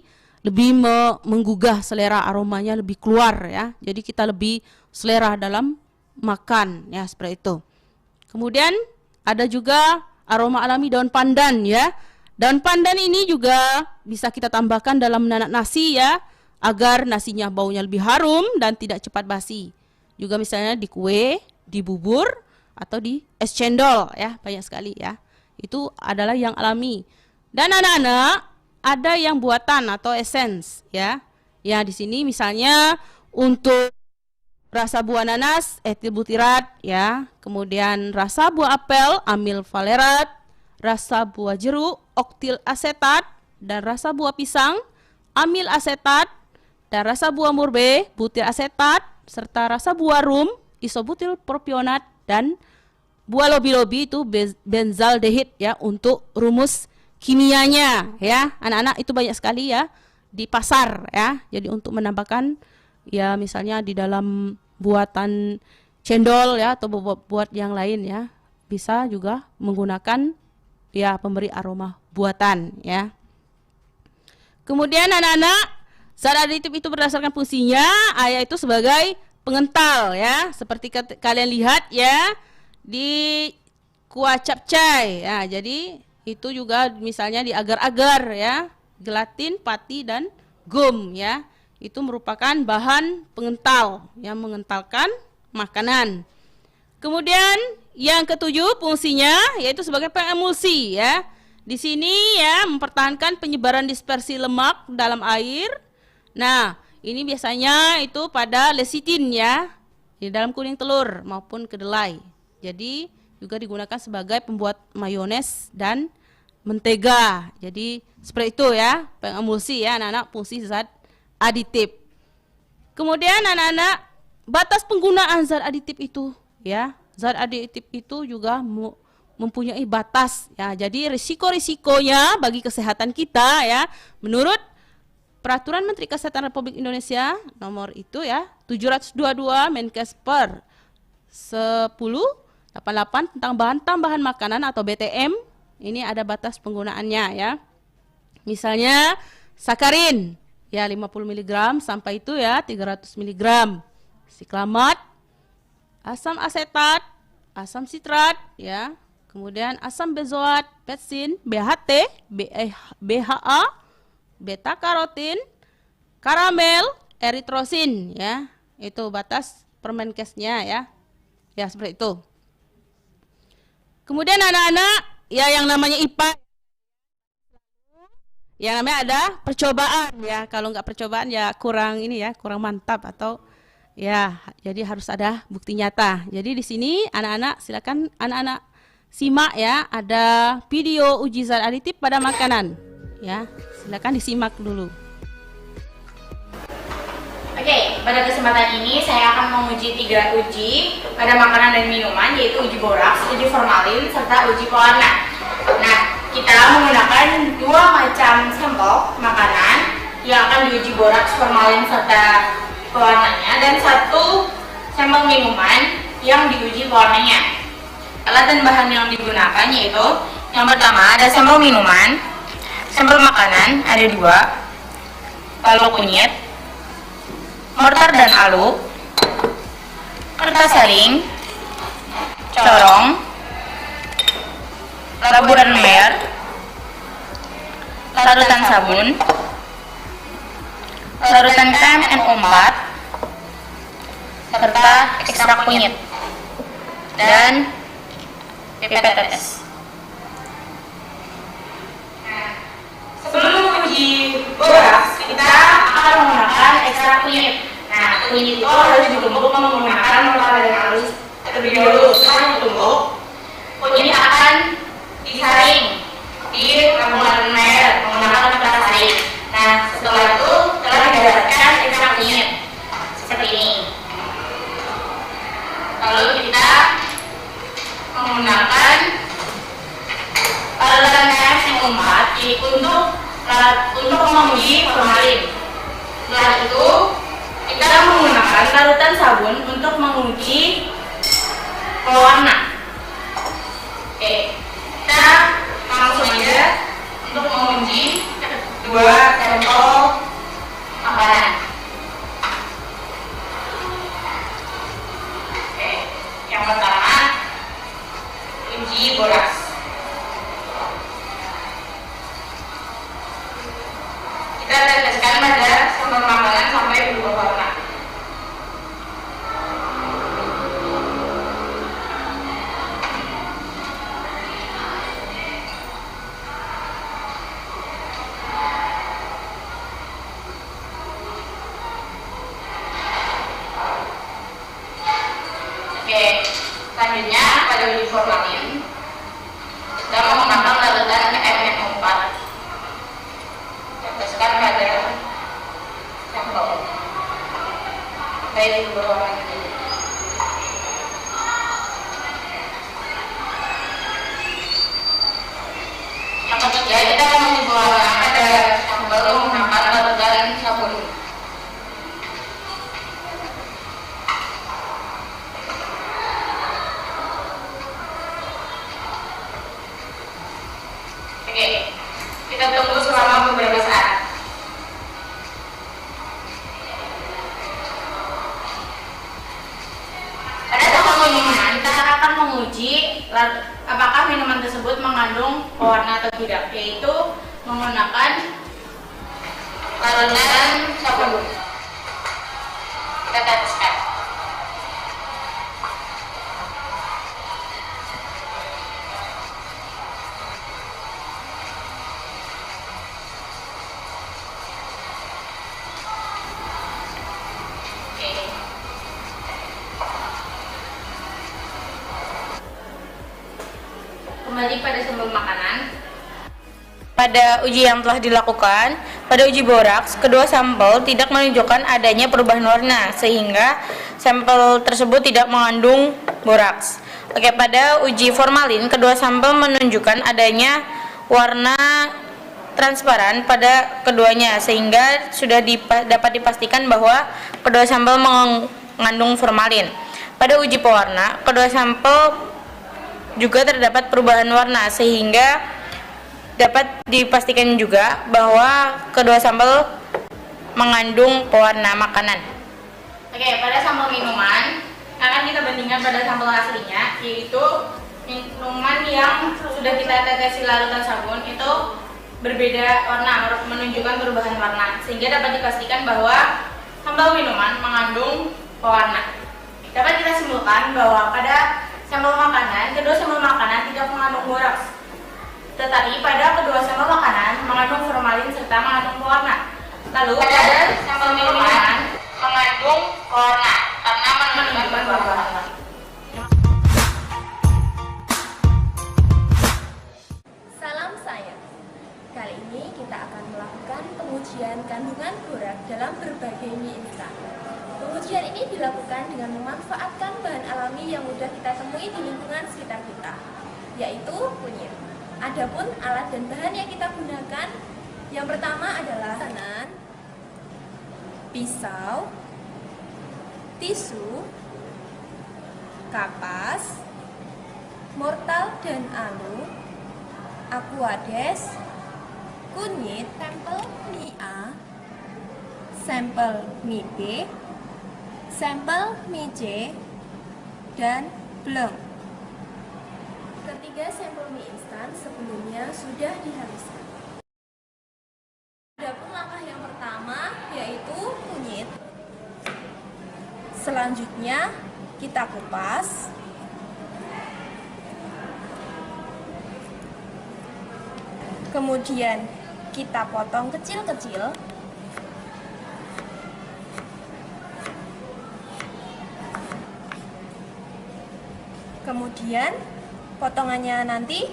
menggugah selera, aromanya lebih keluar ya. Jadi kita lebih selera dalam makan ya, seperti itu. Kemudian ada juga aroma alami daun pandan ya. Daun pandan ini juga bisa kita tambahkan dalam menanak nasi ya, agar nasinya baunya lebih harum dan tidak cepat basi. Juga misalnya di kue, di bubur atau di es cendol ya, banyak sekali ya. Itu adalah yang alami. Dan anak-anak ada yang buatan atau essence ya. Ya di sini misalnya untuk rasa buah nanas, etil butirat ya. Kemudian rasa buah apel, amil valerat. Rasa buah jeruk, oktil asetat. Dan rasa buah pisang, amil asetat. Dan rasa buah murbe, butil asetat. Serta rasa buah rum, isobutil propionat. Dan buah lobi-lobi itu benzaldehid ya untuk rumus kimianya ya. Anak-anak itu banyak sekali ya di pasar ya. Jadi untuk menambahkan ya misalnya di dalam buatan cendol ya atau buat yang lain ya, bisa juga menggunakan ya pemberi aroma buatan ya. Kemudian anak-anak, zat aditif itu berdasarkan fungsinya yaitu sebagai pengental ya. Seperti kalian lihat ya di kuah capcay ya. Jadi itu juga misalnya di agar-agar ya, gelatin, pati dan gum ya. Itu merupakan bahan pengental yang mengentalkan makanan. Kemudian yang ketujuh fungsinya yaitu sebagai pengemulsi ya. Di sini ya mempertahankan penyebaran dispersi lemak dalam air. Nah, ini biasanya itu pada lecitin ya, di dalam kuning telur maupun kedelai. Jadi juga digunakan sebagai pembuat mayones dan mentega. Jadi seperti itu ya, pengemulsi ya anak-anak, fungsi zat aditif. Kemudian anak-anak, batas penggunaan zat aditif itu ya zat aditif itu juga mempunyai batas ya. Jadi risiko-risikonya bagi kesehatan kita ya, menurut Peraturan Menteri Kesehatan Republik Indonesia nomor itu ya 722 Menkes per 1088 tentang bahan tambahan makanan atau BTM, ini ada batas penggunaannya ya. Misalnya sakarin ya 50 mg sampai itu ya 300 mg. Siklamat, asam asetat, asam sitrat ya. Kemudian asam benzoat, betsin, BHT, BHA, beta karotin, karamel, eritrosin ya. Itu batas Permenkesnya ya. Ya seperti itu. Kemudian anak-anak ya yang namanya IPA, yang namanya ada percobaan ya. Kalau nggak percobaan ya kurang ini ya, kurang mantap atau ya, jadi harus ada bukti nyata. Jadi di sini anak-anak silakan anak-anak simak ya, ada video uji zat aditif pada makanan. Ya, silakan disimak dulu. Oke, pada kesempatan ini saya akan menguji 3 uji pada makanan dan minuman, yaitu uji boraks, uji formalin, serta uji pewarna. Nah, kita menggunakan 2 macam sampel makanan yang akan diuji boraks, formalin, serta pewarnanya, dan 1 sampel minuman yang diuji pewarnanya. Alat dan bahan yang digunakan yaitu yang pertama ada sampel minuman, sampel makanan ada 2, lalu kunyit, mortar dan alu, kertas saring, corong, laburan mer, larutan sabun, larutan KMNO4, serta ekstrak kunyit, dan pipet tetes. Sebelum uji boraks, kita akan menggunakan ekstrak kunyit. Nah, kunyit itu harus ditumbuk menggunakan mortar dan alu terlebih dahulu. Setelah ditumbuk, kunyit akan disaring di laburan mer menggunakan kertas saring. Nah, setelah itu telah didapatkan ekstrak kunyit seperti ini. Lalu kita menggunakan larutan KMNO4 untuk menguji formalin. Setelah itu kita menggunakan larutan sabun untuk menguji pewarna. Oke, kita langsung aja untuk menguji 2 sampel makanan. Oke, yang pertama uji boraks. Kita teteskan pada sampel makanan sampai berubah warna. Oke, selanjutnya pada uji formalin kita menggunakan larutan KMNO4. Teteskan pada sampel baik berubah warna. Yang ketiga kita menguji warna pada sampel menggunakan larutan sabun. Oke, kita tunggu selama beberapa saat. Pada tahap minuman, kita akan menguji apakah minuman tersebut mengandung pewarna atau tidak, yaitu menggunakan larutan sabun. Kita teteskan. Kembali pada sampel makanan. Pada uji yang telah dilakukan, pada uji boraks, kedua sampel tidak menunjukkan adanya perubahan warna, sehingga sampel tersebut tidak mengandung boraks. Oke, pada uji formalin, kedua sampel menunjukkan adanya warna transparan pada keduanya, sehingga sudah dapat dipastikan bahwa kedua sampel mengandung formalin. Pada uji pewarna, kedua sampel juga terdapat perubahan warna, sehingga dapat dipastikan juga bahwa kedua sampel mengandung pewarna makanan. Oke, pada sampel minuman akan kita bandingkan pada sampel aslinya, yaitu minuman yang sudah kita tetesi larutan sabun itu berbeda warna, menunjukkan perubahan warna, sehingga dapat dipastikan bahwa sampel minuman mengandung pewarna. Dapat kita simpulkan bahwa pada sampel makanan, kedua sampel makanan tidak mengandung boraks, tetapi pada kedua sampel makanan mengandung formalin serta mengandung pewarna. Lalu pada sampel minuman mengandung pewarna karena menunjukkan perubahan warna. Salam sayang. Kali ini kita akan melakukan pengujian kandungan borak dalam berbagai mie instan. Pengujian ini dilakukan dengan memanfaatkan bahan alami yang mudah kita temui di lingkungan sekitar kita, yaitu kunyit. Adapun alat dan bahan yang kita gunakan, yang pertama adalah tangan, pisau, tisu, kapas, mortal dan alu, aquades, kunyit, sampel mie A, sampel mie B, sampel mie C, dan bleng. Ketiga sampel mie instan sebelumnya sudah dihaluskan. Adapun langkah yang pertama yaitu kunyit. Selanjutnya kita kupas. Kemudian kita potong kecil-kecil. Kemudian potongannya nanti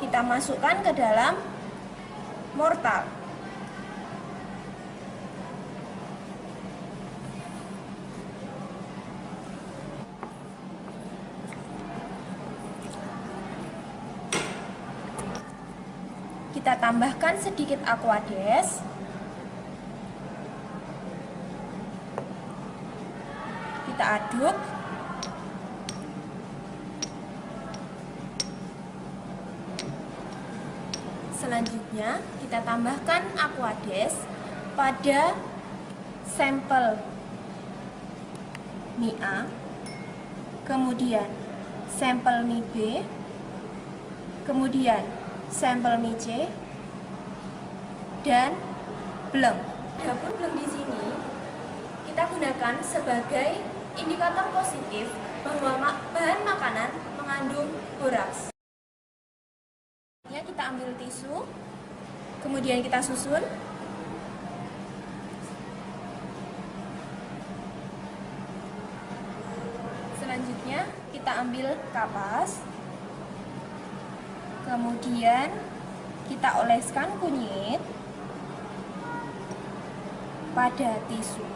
kita masukkan ke dalam mortar. Kita tambahkan sedikit aquades. Kita aduk. Selanjutnya kita tambahkan aquades pada sampel mie A, kemudian sampel mie B, kemudian sampel mie C, dan bleng. Adapun bleng di sini kita gunakan sebagai indikator positif bahwa bahan makanan mengandung boraks. Kita ambil tisu, kemudian kita susun. Selanjutnya kita ambil kapas, kemudian kita oleskan kunyit pada tisu.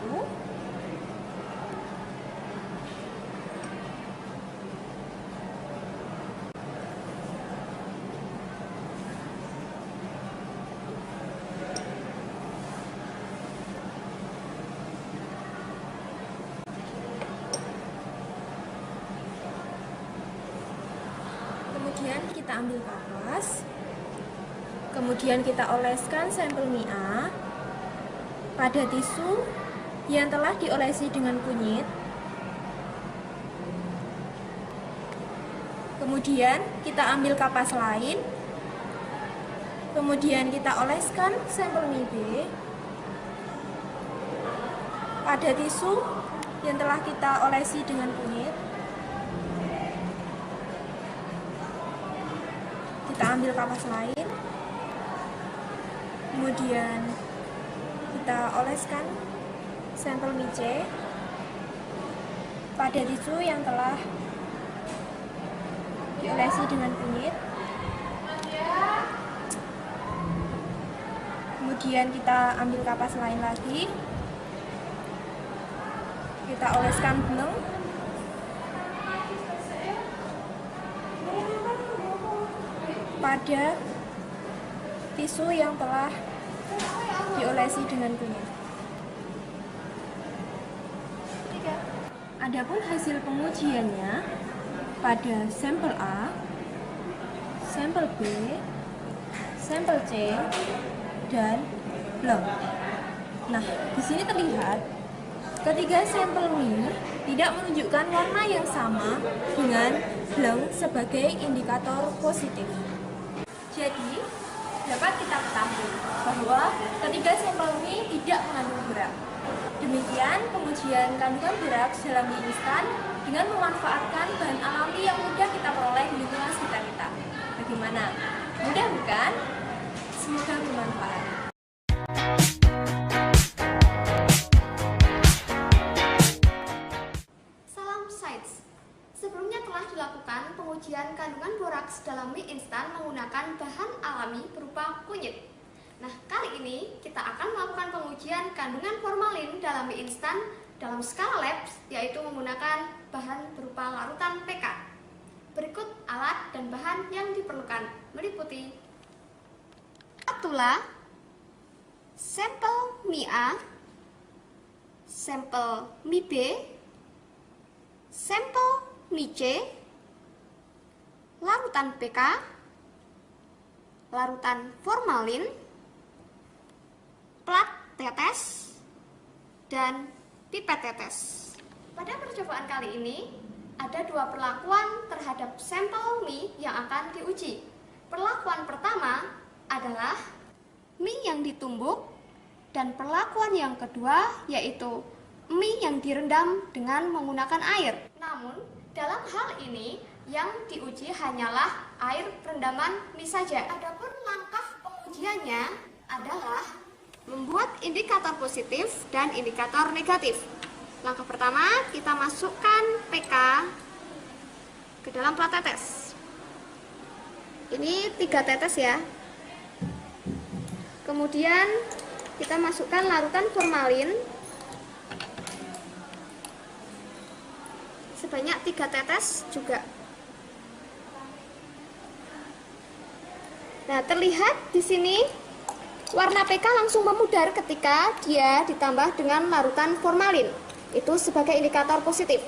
Kemudian kita ambil kapas, kemudian kita oleskan sampel mie A pada tisu yang telah diolesi dengan kunyit. Kemudian kita ambil kapas lain, kemudian kita oleskan sampel mie B pada tisu yang telah kita olesi dengan kunyit. Kita ambil kapas lain, kemudian kita oleskan sampel mie C pada tisu yang telah diolesi dengan kunyit. Kemudian kita ambil kapas lain lagi, kita oleskan bleng pada tisu yang telah diolesi dengan kunyit. Adapun hasil pengujiannya pada sampel A, sampel B, sampel C, dan bleng. Nah, di sini terlihat ketiga sampel mie tidak menunjukkan warna yang sama dengan bleng sebagai indikator positif. Jadi, dapat kita ketahui bahwa ketiga sampel mie tidak mengandung berat. Demikian pengujian kandungan berat dalam mie instan dengan memanfaatkan bahan alami yang mudah kita peroleh di lingkungan sekitar kita. Bagaimana? Mudah bukan? Semoga bermanfaat. Salam Sains. Sebelumnya telah dilakukan pengujian kandungan boraks dalam mie instan menggunakan bahan alami berupa kunyit. Nah, kali ini kita akan melakukan pengujian kandungan formalin dalam mie instan dalam skala lab, yaitu menggunakan bahan berupa larutan PK. Berikut alat dan bahan yang diperlukan, meliputi spatula, sampel mie A, sampel mie B, sampel mie C, larutan PK, larutan formalin, plat tetes, dan pipet tetes. Pada percobaan kali ini, ada dua perlakuan terhadap sampel mie yang akan diuji. Perlakuan pertama adalah mie yang ditumbuk, dan perlakuan yang kedua yaitu mie yang direndam dengan menggunakan air. Namun, dalam hal ini yang diuji hanyalah air rendaman mie saja. Adapun langkah pengujiannya adalah membuat indikator positif dan indikator negatif. Langkah pertama, kita masukkan PK ke dalam plat tetes. Ini 3 tetes ya. Kemudian kita masukkan larutan formalin sebanyak 3 tetes juga. Nah, terlihat di sini warna PK langsung memudar ketika dia ditambah dengan larutan formalin. Itu sebagai indikator positif.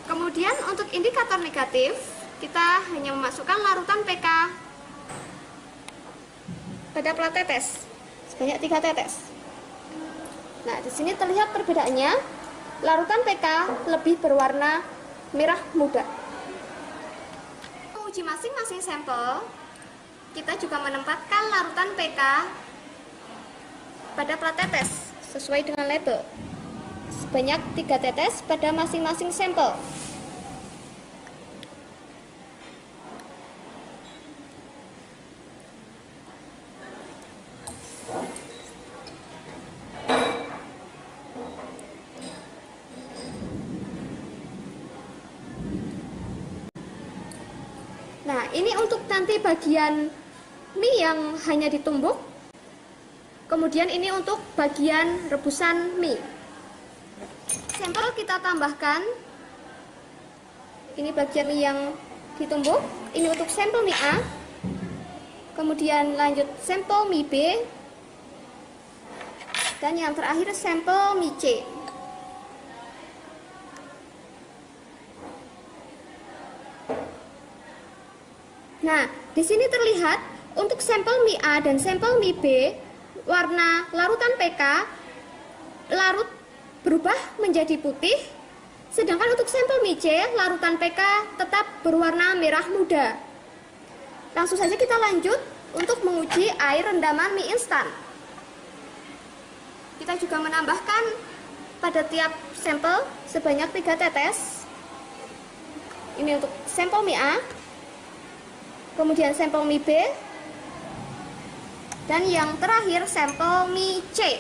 Kemudian untuk indikator negatif, kita hanya memasukkan larutan PK pada plat tetes sebanyak 3 tetes. Nah, di sini terlihat perbedaannya. Larutan PK lebih berwarna merah muda. Menguji masing-masing sampel, kita juga menempatkan larutan PK pada plat tetes sesuai dengan label sebanyak 3 tetes pada masing-masing sampel. Nah, ini untuk nanti bagian mie yang hanya ditumbuk. Kemudian ini untuk bagian rebusan mie. Sampel kita tambahkan. Ini bagian mie yang ditumbuk. Ini untuk sampel mie A. Kemudian lanjut sampel mie B. Dan yang terakhir sampel mie C. Nah, di sini terlihat untuk sampel mie A dan sampel mie B, warna larutan PK larut berubah menjadi putih, sedangkan untuk sampel mie C, larutan PK tetap berwarna merah muda. Langsung saja kita lanjut untuk menguji air rendaman mie instan. Kita juga menambahkan pada tiap sampel sebanyak 3 tetes. Ini untuk sampel mie A, kemudian sampel mie B, dan yang terakhir sampel mie C.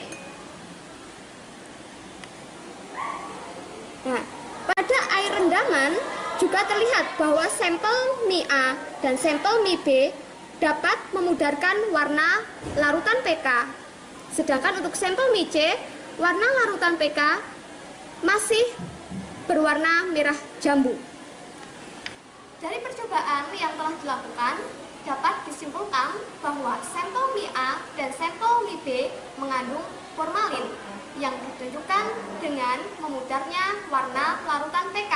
Nah, pada air rendaman juga terlihat bahwa sampel mie A dan sampel mie B dapat memudarkan warna larutan PK. Sedangkan untuk sampel mie C, warna larutan PK masih berwarna merah jambu. Dari percobaan yang telah dilakukan, dapat disimpulkan bahwa sampel mie A dan sampel mie B mengandung formalin yang ditunjukkan dengan memudarnya warna larutan PK.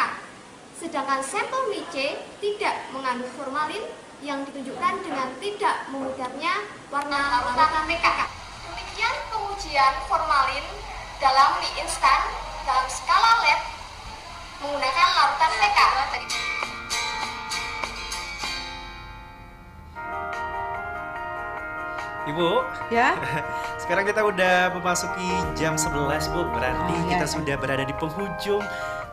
Sedangkan sampel mie C tidak mengandung formalin yang ditunjukkan dengan tidak memudarnya warna larutan PK. Demikian pengujian formalin dalam mie instan dalam skala lab menggunakan larutan PK. Ibu, ya. Sekarang kita udah memasuki jam 11, Bu. Berarti kita sudah berada di penghujung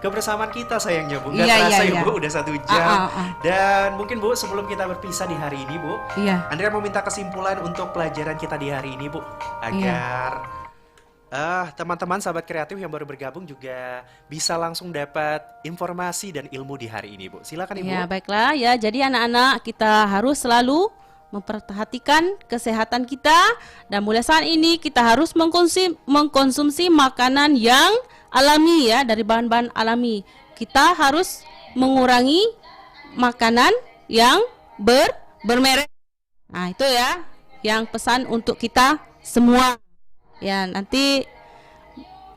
kebersamaan kita sayangnya, Bu. Nggak terasa ya, Bu, udah 1 jam. Dan mungkin, Bu, sebelum kita berpisah di hari ini, Bu, Andrea mau minta kesimpulan untuk pelajaran kita di hari ini, Bu. Agar teman-teman sahabat kreatif yang baru bergabung juga bisa langsung dapat informasi dan ilmu di hari ini, Bu. Silakan, Ibu. Ya, baiklah ya. Jadi anak-anak kita harus selalu memperhatikan kesehatan kita, dan mulai saat ini kita harus mengkonsumsi makanan yang alami ya, dari bahan-bahan alami. Kita harus mengurangi makanan yang bermerek. Nah, itu ya yang pesan untuk kita semua. Ya, nanti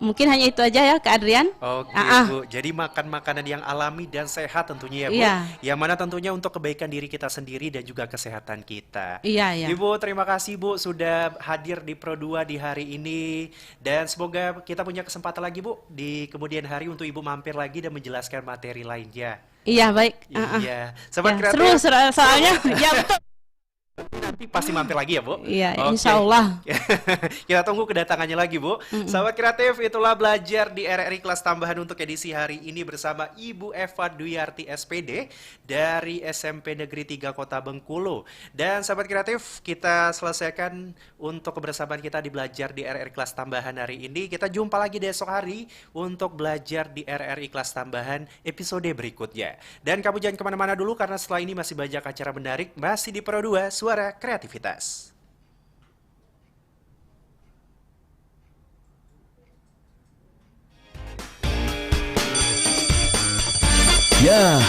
mungkin hanya itu aja ya, Kak Adrian. Oke, Bu. Jadi makan makanan yang alami dan sehat tentunya ya, Bu. Yang mana tentunya untuk kebaikan diri kita sendiri dan juga kesehatan kita. Ibu, terima kasih, Bu, sudah hadir di Pro 2 di hari ini. Dan semoga kita punya kesempatan lagi, Bu, di kemudian hari untuk Ibu mampir lagi dan menjelaskan materi lainnya. Iya, baik. Sobat kreatif. Seru soalnya. Ya, betul. Nanti pasti mampir lagi ya, Bu? Iya, insya Allah. Kita tunggu kedatangannya lagi, Bu. Sahabat kreatif, itulah belajar di RRI kelas tambahan untuk edisi hari ini bersama Ibu Eva Duyarti SPD dari SMP Negeri 3 Kota Bengkulu. Dan sahabat kreatif, kita selesaikan untuk kebersamaan kita di belajar di RRI kelas tambahan hari ini. Kita jumpa lagi besok hari untuk belajar di RRI kelas tambahan episode berikutnya. Dan kamu jangan kemana-mana dulu, karena setelah ini masih banyak acara menarik, masih di Pro 2 Suara Kreativitas. Ya,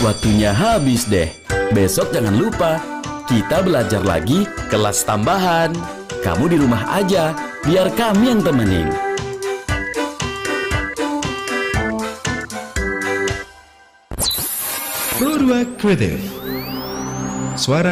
waktunya habis deh. Besok jangan lupa, kita belajar lagi kelas tambahan. Kamu di rumah aja, biar kami yang temenin. Pro 2 Kreatif. Suara